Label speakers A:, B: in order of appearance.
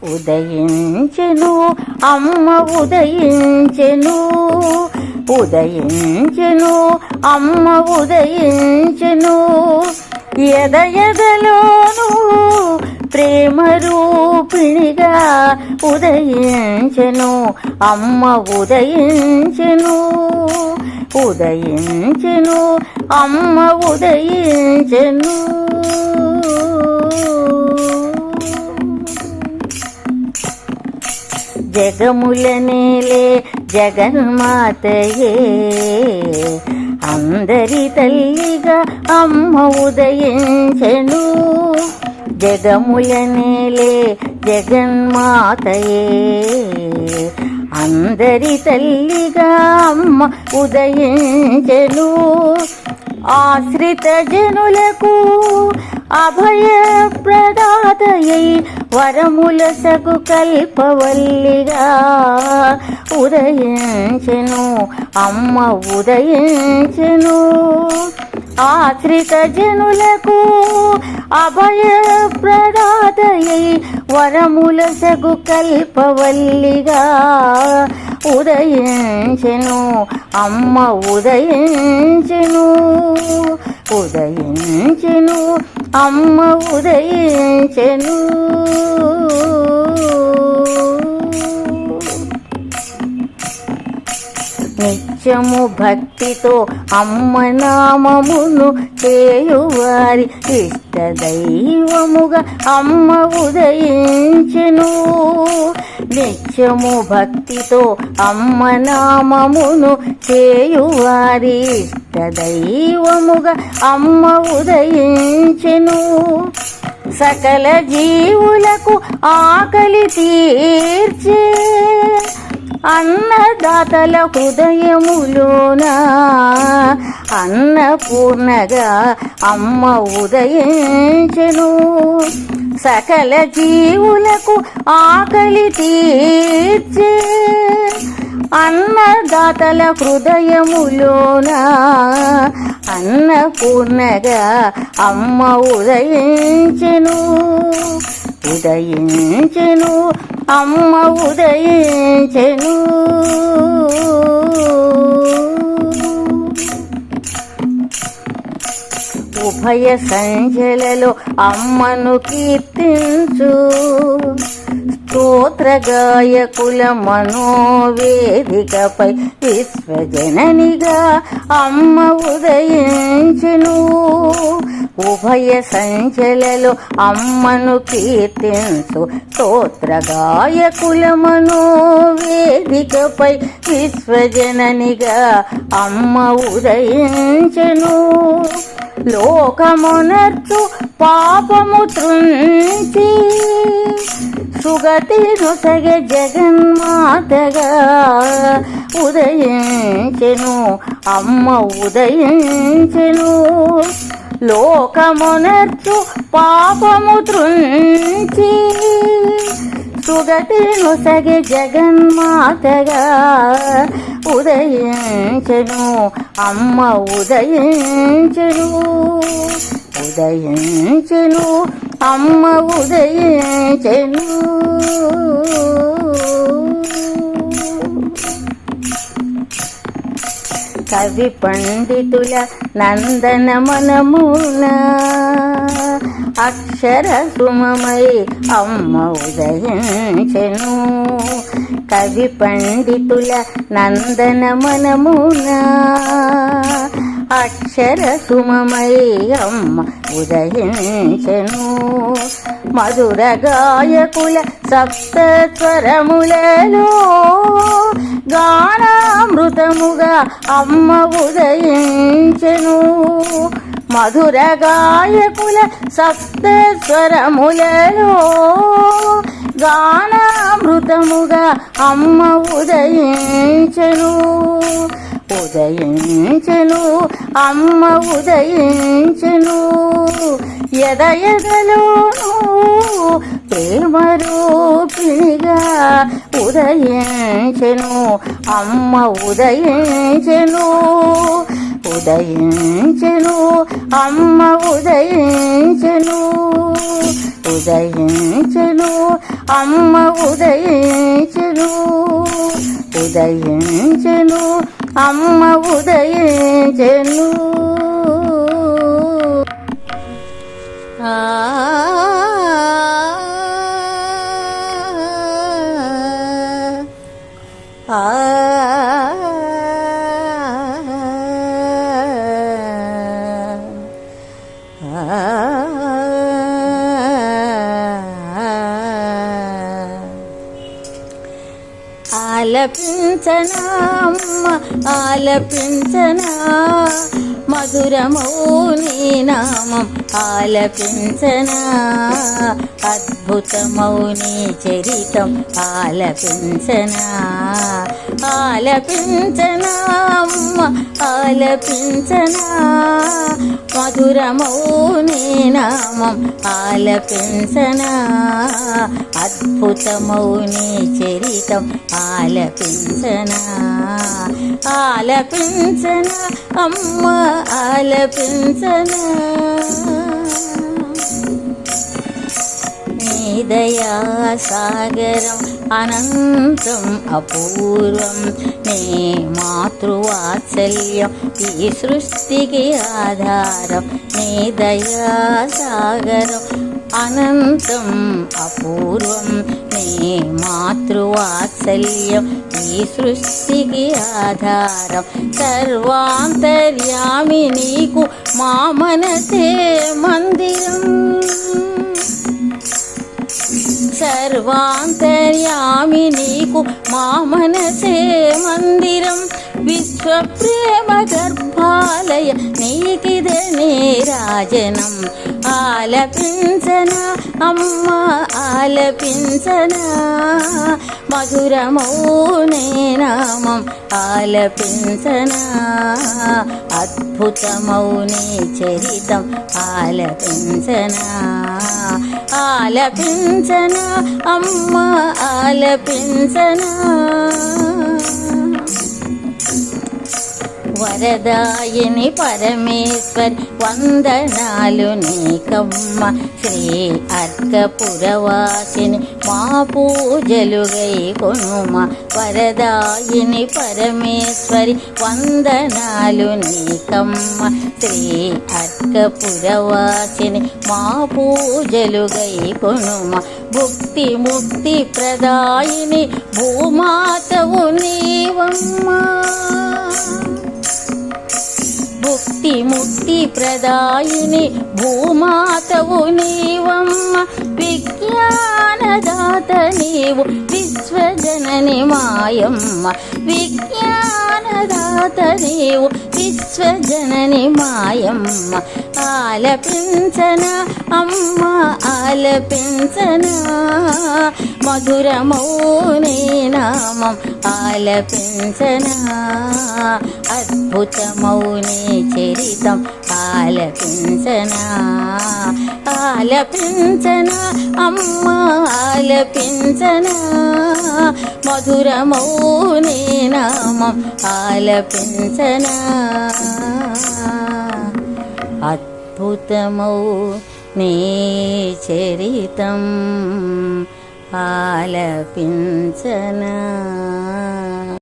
A: ఉదయించెను అమ్మ ఉదయించెను, ఉదయించెను అమ్మ ఉదయించెను, ఎదలోను ప్రేమ రూపిణిగా ఉదయించెను అమ్మ ఉదయించెను, ఉదయించెను అమ్మ ఉదయించెను. జగములనేలే జగన్మాతయే, అందరి తల్లిగా అమ్మ ఉదయించెను. జగములనేలే జగన్మాతయే, అందరి తల్లిగా అమ్మ ఉదయించెను. ఆశ్రిత జనులకు అభయ ప్రదాతయై వరముల సగు కల్పవల్లిగా ఉదయించెను అమ్మ ఉదయించెను. ఆశ్రిత జనులకు అభయ ప్రదాతయై వరముల సగు కల్పవల్లిగా ఉదయించెను అమ్మ ఉదయించెను, ఉదయించెను అమ్మ ఉదయించెను. నిత్యము భక్తితో అమ్మ నామమును చేయువారి ఇష్ట దైవముగా అమ్మ ఉదయించెను. నిత్యము భక్తితో అమ్మ నామమును చేయువారి ఇష్ట దైవముగా అమ్మ ఉదయించెను. సకల జీవులకు ఆకలి తీర్చే అన్నదాతల హృదయములోన అన్నపూర్ణగా అమ్మ ఉదయించెను. సకల జీవులకు ఆకలి తీర్చే అన్నదాతల హృదయములోన అన్నపూర్ణగా అమ్మ ఉదయించెను, ఉదయించెను అమ్మ ఉదయించెను. ఉభయ సంధ్యలలో అమ్మను కీర్తించు, స్తోత్ర గాయకుల మనోవేదికపై విశ్వజననిగా అమ్మ ఉదయించెను. ఉభయ సంధ్యలలో అమ్మను కీర్తించు, స్తోత్ర గాయకుల మనోవేదికపై విశ్వజననిగా అమ్మ ఉదయించెను. లోకమునర్చు పాపము త్రుంచి సుగతి నొసగె జగన్మాతగా ఉదయించెను అమ్మ ఉదయించెను. లోకమునర్చు పాపము త్రుంచి సుగతి నొసగె జగన్మాతగా ఉదయించెను అమ్మ ఉదయించెను, ఉదయించెను అమ్మ ఉదయించెను. కవి పండితుల నందన మనమున అక్షర సుమమై అమ్మ ఉదయించెను. కవి పండితుల నందన మనమున అక్షర సుమమై అమ్మ ఉదయించెను. మధుర గాయకుల సప్త స్వరములలో గానామృతముగా అమ్మ ఉదయించెను. మధుర గాయకుల సప్త స్వరములలో గానామృతముగా అమ్మ ఉదయించెను, ఉదయించెను అమ్మ ఉదయించెను. ఎదలోను ప్రేమ రూపిణిగా ఉదయించెను అమ్మ ఉదయించెను, ఉదయించెను అమ్మ ఉదయించెను, ఉదయించెను అమ్మ ఉదయించెను ఉదయించెను అమ్మ ఉదయించెను. ఆ ఆలపించనా అమ్మ ఆలపించనా మధురమౌ నీ నామం ఆలపించనా అద్భుతమౌ నీ చరితం ఆలపించనా ఆలపించనా అమ్మ ఆలపించనా మధురమౌ నీ నామం ఆలపించనా అద్భుతమౌ నీ చరితం ఆలపించనా ఆలపించనా అమ్మ ఆలపించనా. నీ దయా సాగరం అనంతం అపూర్వం నీ మాతృవాత్సల్యం ఈ సృష్టికి ఆధారం. నీ దయా సాగరం అనంతం అపూర్వం నీ మాతృవాత్సల్యం ఈ సృష్టికి ఆధారం. సర్వాంతర్యామి నీకు మా మనసే మందిరం సర్వాంతర్యామి నీకు మా మనసే మందిరం. విశ్వప్రేమ గర్భాలయ నీకిదే నీరాజనం. ఆలపించనా అమ్మ ఆలపించనా మధురమౌ నీ నామం ఆలపించనా అద్భుతమౌ నీ చరితం ఆలపించనా ఆలపించనా అమ్మ ఆలపించనా. వరదాయిని పరమేశ్వరి వందనాలు నీకమ్మ. శ్రీ అర్కపురవాసిని మా పూజలు గైకొనుమ. వరదాయిని పరమేశ్వరి వందనాలు నీకమ్మ. శ్రీ అర్కపురవాసిని మా పూజలు గైకొనుమ. భుక్తి ముక్తి ప్రదాయిని భూమాతవు నీవమ్మ. భుక్తి ముక్తి ప్రదాయిని భూమాతవు నీవమ్మ. విజ్ఞానదాత నీవు విశ్వజనని మాయమ్మ. విజ్ఞానదాత నీవు విశ్వజనని మాయమ్మ. ఆలపించనా అమ్మ ఆలపించనా మధురమౌ నీ నామం ఆలపించనా అద్భుతమౌ నీ చరితం ఆలపించనా ఆలపించనా అమ్మ ఆలపించనా మధురమౌ నీ నామం ఆలపించనా అద్భుతమౌ నీ చరితం ఆలపించనా.